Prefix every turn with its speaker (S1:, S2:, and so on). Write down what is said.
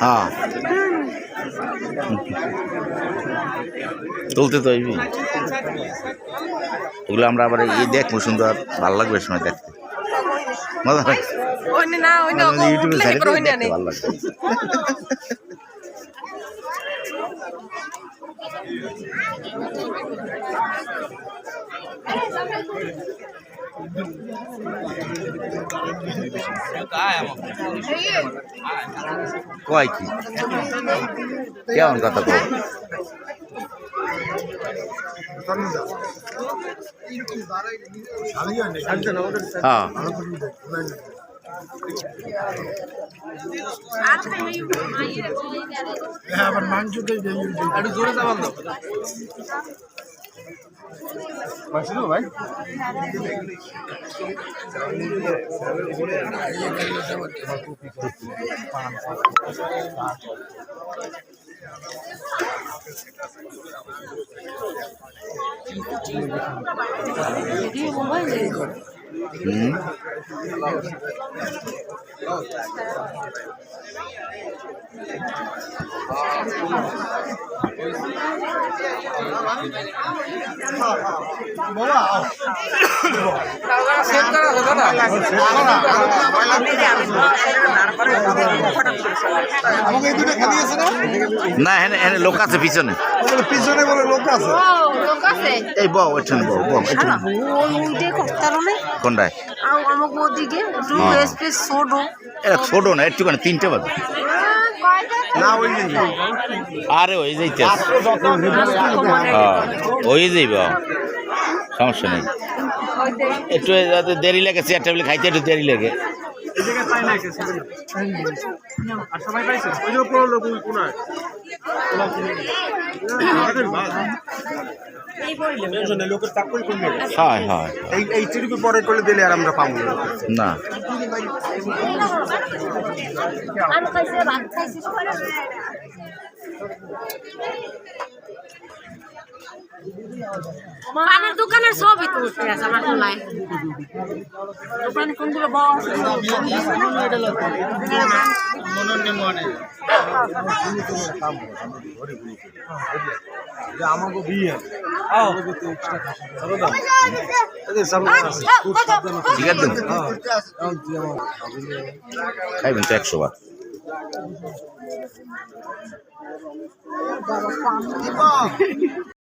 S1: হ্যাঁ তুলতে তো এগুলো আমরা আবার দেখবো সুন্দর ভালো লাগবে সময় দেখতে মজা লাগছে ইউটিউবে ভালো লাগবে কয় কি কেমন কথা কো হ্যাঁ ভাই না এখানে লোক আছে পিছনে পিছনে বলে লোক আছে এই বউ এখানে বউ বউ কোনটায় ছোট না একটুখানি 3টে বাজে আরে ওই যাইতে ওই যাইব সমস্যা নেই একটু দেরি লাগে চেয়ার টেবিলে খাইতে একটু দেরি লাগে পরে করলে দিলে আর আমরা পাবো না
S2: পানের দোকানের সবই তো উঠে আছে আমার খোলায় দোকানে কোনগুলো বস
S3: আমাকে বিয়ে
S1: খাইবেন তো 100 বার